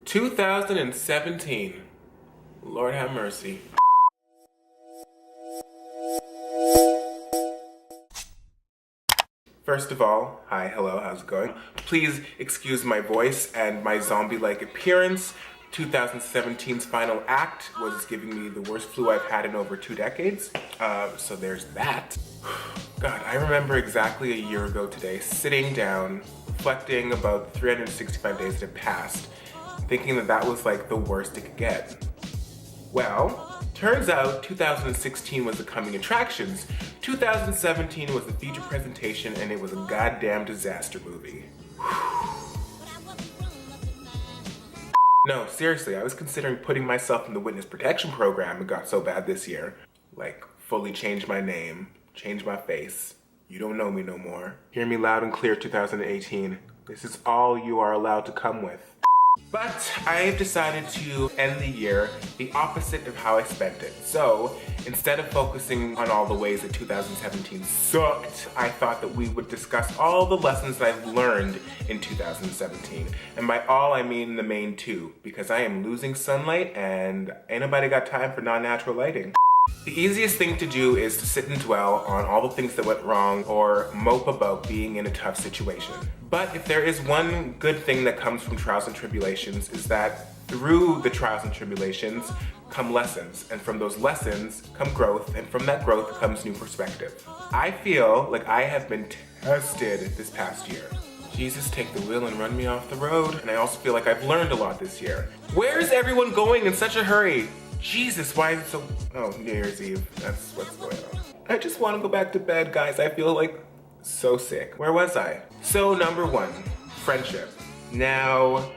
2017. Lord have mercy. First of all, hi, hello, how's it going? Please excuse my voice and my zombie-like appearance. 2017's final act was giving me the worst flu I've had in over 2 decades. So there's that. God, I remember exactly a year ago today, sitting down, reflecting about the 365 days that had passed, thinking that that was like the worst it could get. Well, turns out 2016 was the coming attractions. 2017 was the feature presentation, and it was a goddamn disaster movie. No, seriously, I was considering putting myself in the witness protection program. It got so bad this year. Like, fully change my name, change my face. You don't know me no more. Hear me loud and clear, 2018. This is all you are allowed to come with. But I've decided to end the year the opposite of how I spent it. So instead of focusing on all the ways that 2017 sucked, I thought that we would discuss all the lessons that I've learned in 2017. And by all, I mean the main two, because I am losing sunlight and ain't nobody got time for non-natural lighting. The easiest thing to do is to sit and dwell on all the things that went wrong or mope about being in a tough situation. But if there is one good thing that comes from trials and tribulations, is that through the trials and tribulations come lessons, and from those lessons come growth, and from that growth comes new perspective. I feel like I have been tested this past year. Jesus, take the wheel and run me off the road. And I also feel like I've learned a lot this year. Where's everyone going in such a hurry? Jesus, why is it so... Oh, New Year's Eve. That's what's going on. I just want to go back to bed, guys. I feel like so sick. Where was I? So, number one, friendship. Now,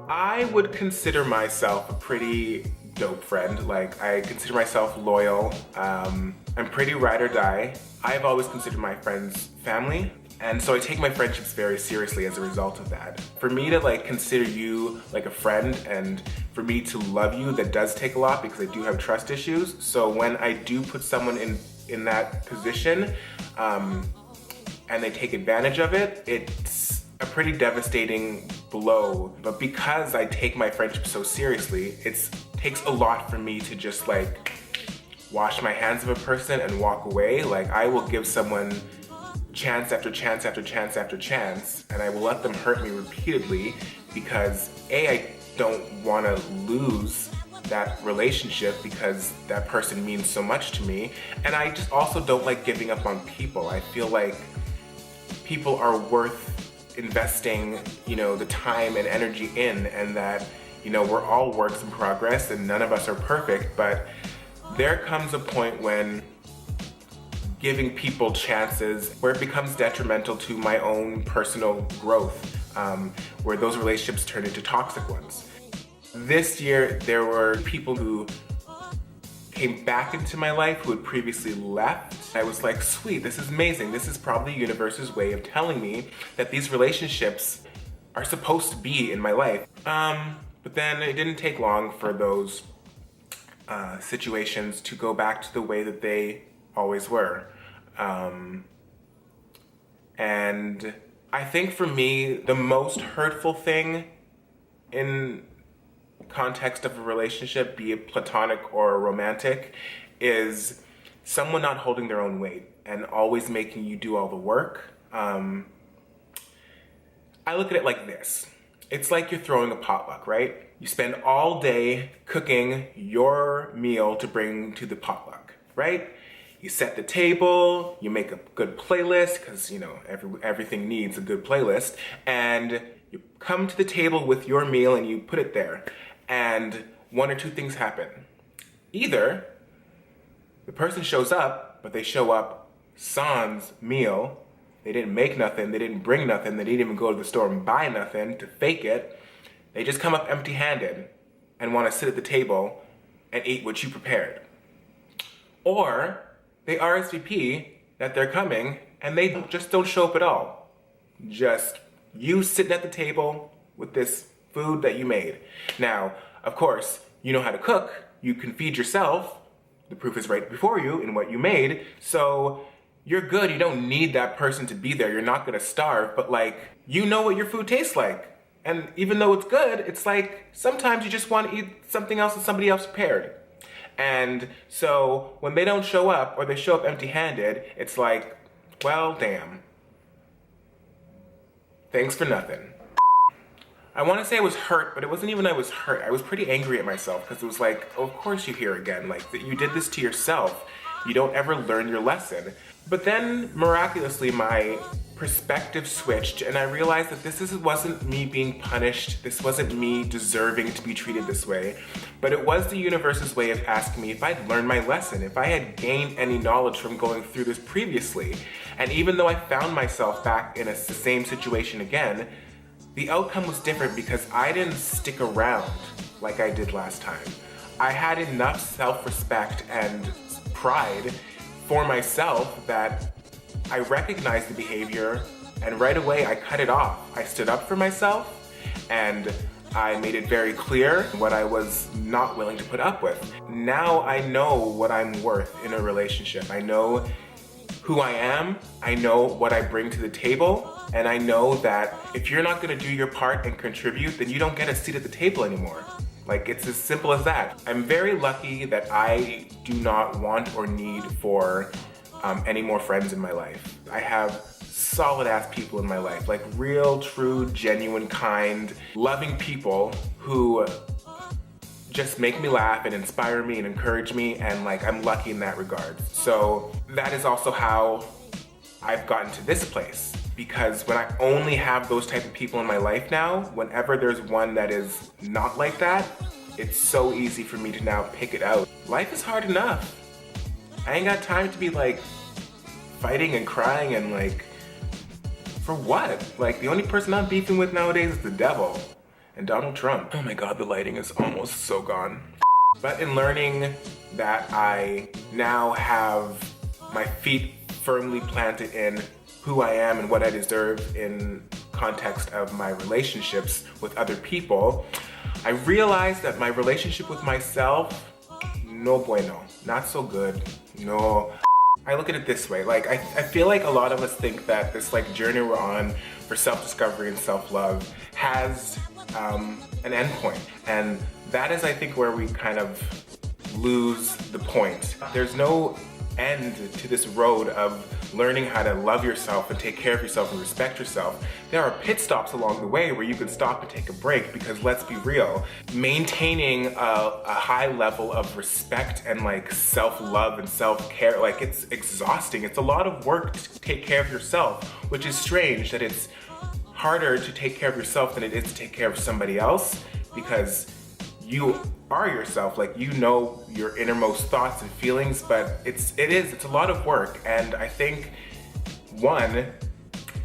I would consider myself a pretty dope friend. Like, I consider myself loyal. I'm pretty ride or die. I've always considered my friends family. And so I take my friendships very seriously as a result of that. For me to like consider you like a friend, and for me to love you, that does take a lot because I do have trust issues. So when I do put someone in that position and they take advantage of it, it's a pretty devastating blow. But because I take my friendship so seriously, it takes a lot for me to just like wash my hands of a person and walk away. Like, I will give someone chance after chance after chance after chance, and I will let them hurt me repeatedly because A, I don't want to lose that relationship because that person means so much to me, and I just also don't like giving up on people. I feel like people are worth investing, you know, the time and energy in, and that, you know, we're all works in progress and none of us are perfect, but there comes a point when giving people chances where it becomes detrimental to my own personal growth, where those relationships turn into toxic ones. This year, there were people who came back into my life who had previously left. I was like, sweet, this is amazing. This is probably the universe's way of telling me that these relationships are supposed to be in my life. But then it didn't take long for those situations to go back to the way that they always were. And I think for me, the most hurtful thing in context of a relationship, be it platonic or romantic, is someone not holding their own weight and always making you do all the work. I look at it like this. It's like you're throwing a potluck, right? You spend all day cooking your meal to bring to the potluck, right? You set the table, you make a good playlist, because, you know, everything needs a good playlist, and you come to the table with your meal and you put it there, and one or two things happen. Either the person shows up, but they show up sans meal, they didn't make nothing, they didn't bring nothing, they didn't even go to the store and buy nothing to fake it, they just come up empty-handed and want to sit at the table and eat what you prepared. Or they RSVP that they're coming and they just don't show up at all. Just you sitting at the table with this food that you made. Now, of course, you know how to cook, you can feed yourself, the proof is right before you in what you made, so you're good, you don't need that person to be there, you're not gonna starve, but like, you know what your food tastes like. And even though it's good, it's like sometimes you just want to eat something else that somebody else prepared. And so when they don't show up or they show up empty-handed, it's like, well, damn. Thanks for nothing. I want to say I was hurt, but it wasn't even I was hurt. I was pretty angry at myself because it was like, oh, of course you're here again. Like, that you did this to yourself. You don't ever learn your lesson. But then, miraculously, my perspective switched and I realized that wasn't me being punished. This wasn't me deserving to be treated this way. But it was the universe's way of asking me if I'd learned my lesson, if I had gained any knowledge from going through this previously. And even though I found myself back in the same situation again, the outcome was different because I didn't stick around like I did last time. I had enough self-respect and pride for myself that I recognized the behavior and right away I cut it off. I stood up for myself and I made it very clear what I was not willing to put up with. Now I know what I'm worth in a relationship. I know who I am, I know what I bring to the table, and I know that if you're not gonna do your part and contribute, then you don't get a seat at the table anymore. Like, it's as simple as that. I'm very lucky that I do not want or need for any more friends in my life. I have solid ass people in my life, like real, true, genuine, kind, loving people who just make me laugh and inspire me and encourage me, and like I'm lucky in that regard. So that is also how I've gotten to this place, because when I only have those type of people in my life now, whenever there's one that is not like that, it's so easy for me to now pick it out. Life is hard enough. I ain't got time to be like fighting and crying and like, for what? Like, the only person I'm beefing with nowadays is the devil and Donald Trump. Oh my God, the lighting is almost so gone. But in learning that I now have my feet firmly planted in who I am and what I deserve in context of my relationships with other people, I realized that my relationship with myself, no bueno, not so good, no. I look at it this way, like I feel like a lot of us think that this like journey we're on for self-discovery and self-love has an end point. And that is, I think, where we kind of lose the point. There's no end to this road of learning how to love yourself and take care of yourself and respect yourself. There are pit stops along the way where you can stop and take a break, because let's be real, maintaining a high level of respect and like self-love and self-care, like it's exhausting. It's a lot of work to take care of yourself, which is strange that it's harder to take care of yourself than it is to take care of somebody else, because you are yourself, like you know your innermost thoughts and feelings, but it's a lot of work. And I think, one,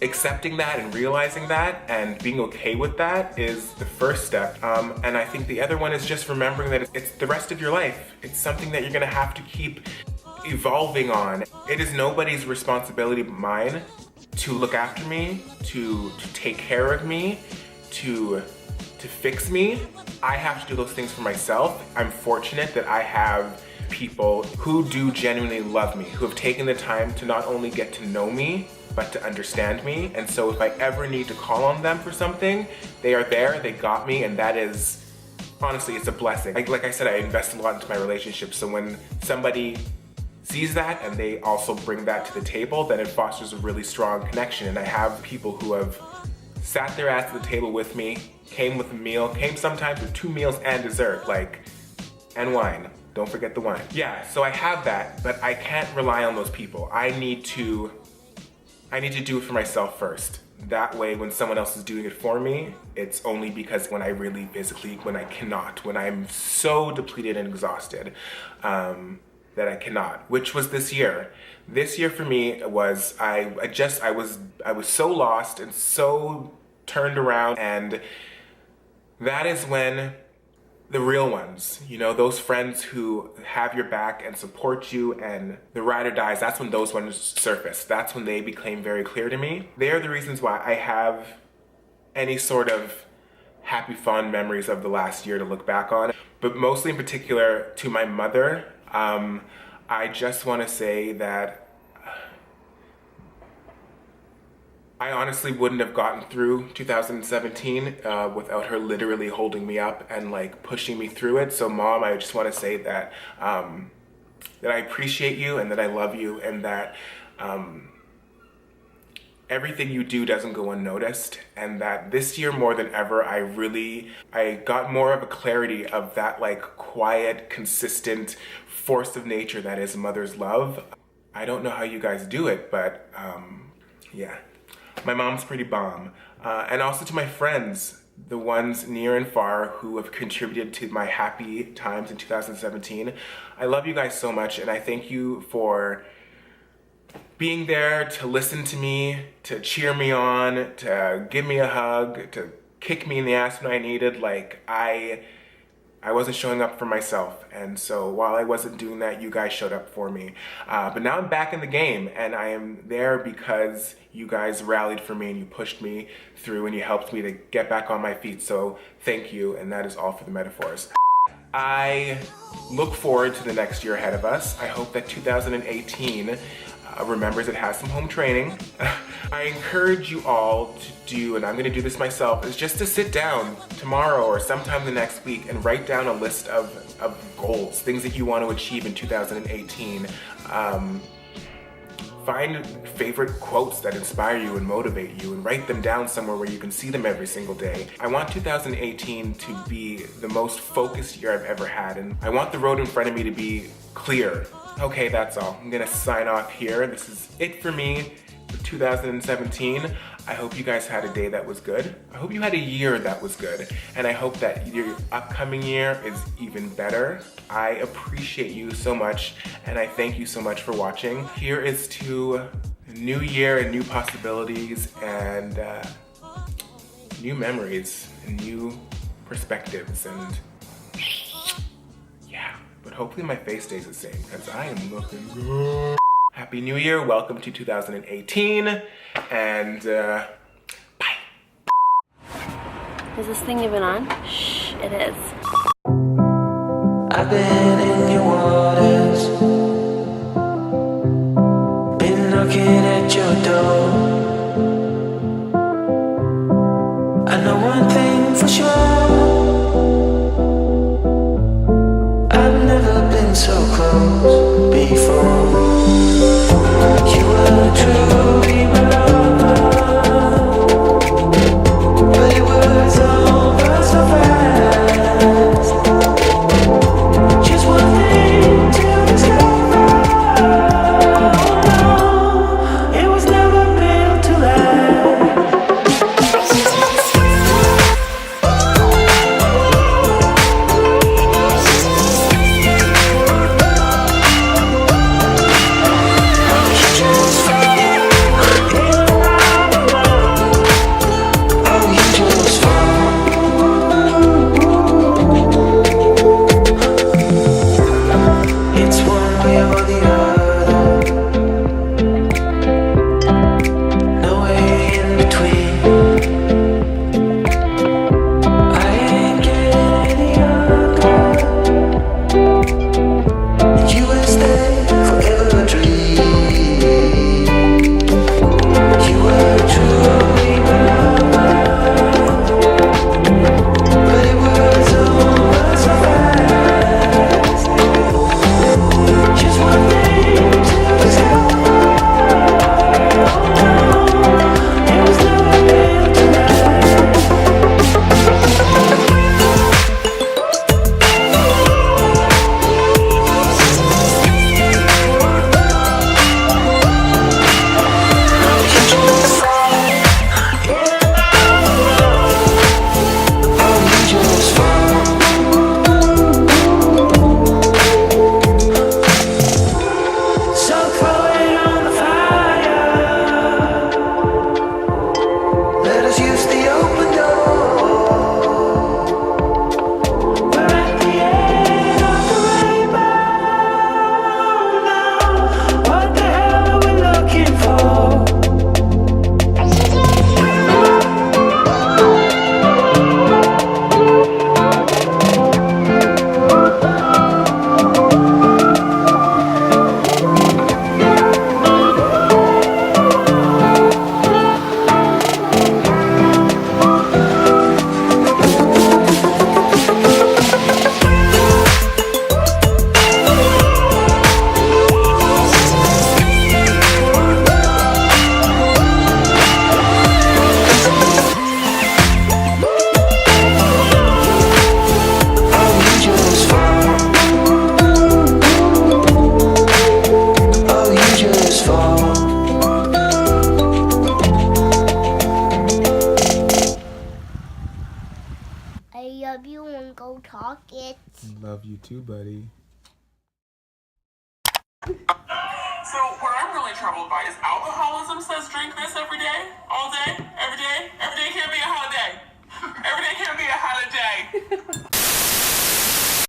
accepting that and realizing that and being okay with that is the first step. And I think the other one is just remembering that it's the rest of your life. It's something that you're gonna have to keep evolving on. It is nobody's responsibility but mine to look after me, to take care of me, to fix me. I have to do those things for myself. I'm fortunate that I have people who do genuinely love me, who have taken the time to not only get to know me, but to understand me. And so if I ever need to call on them for something, they are there, they got me, and that is, honestly, it's a blessing. Like I said, I invest a lot into my relationships, so when somebody sees that and they also bring that to the table, then it fosters a really strong connection. And I have people who have sat their ass at the table with me, came with a meal, came sometimes with 2 meals and dessert, like, and wine. Don't forget the wine. Yeah, so I have that, but I can't rely on those people. I need to do it for myself first. That way, when someone else is doing it for me, it's only because when I really physically, when I'm so depleted and exhausted, that I cannot, which was this year. This year for me was, I was so lost and so turned around, and that is when the real ones, you know, those friends who have your back and support you and the ride or dies, that's when those ones surface. That's when they became very clear to me. They are the reasons why I have any sort of happy, fond memories of the last year to look back on. But mostly in particular to my mother, I just want to say that I honestly wouldn't have gotten through 2017 without her literally holding me up and like pushing me through it. So Mom, I just want to say that that I appreciate you and that I love you, and that everything you do doesn't go unnoticed, and that this year more than ever I got more of a clarity of that like quiet, consistent force of nature that is mother's love. I don't know how you guys do it, but yeah, my mom's pretty bomb. And also to my friends, the ones near and far who have contributed to my happy times in 2017. I love you guys so much, and I thank you for being there to listen to me, to cheer me on, to give me a hug, to kick me in the ass when I needed. Like, I wasn't showing up for myself, and so while I wasn't doing that, you guys showed up for me. But now I'm back in the game, and I am there because you guys rallied for me and you pushed me through and you helped me to get back on my feet. So thank you, and that is all for the metaphors. I look forward to the next year ahead of us. I hope that 2018 remembers it has some home training. I encourage you all to do, and I'm gonna do this myself, is just to sit down tomorrow or sometime the next week and write down a list of goals, things that you want to achieve in 2018. Find favorite quotes that inspire you and motivate you and write them down somewhere where you can see them every single day. I want 2018 to be the most focused year I've ever had, and I want the road in front of me to be clear. Okay, that's all. I'm gonna sign off here. This is it for me for 2017. I hope you guys had a day that was good. I hope you had a year that was good. And I hope that your upcoming year is even better. I appreciate you so much, and I thank you so much for watching. Here is to a new year and new possibilities and new memories and new perspectives, and yeah. But hopefully my face stays the same, because I am looking good. Happy New Year, welcome to 2018, and bye. Is this thing even on? Shh, it is. I've been in your waters, been knocking at your door. I know one thing for sure, I've never been so close before. You were truly my love, but it was over so fast. Just one thing to discover, oh no, it was never built to last. pockets. Love you too, buddy. So what I'm really troubled by is alcoholism says drink this every day, all day, every day. Every day can't be a holiday. Every day can't be a holiday.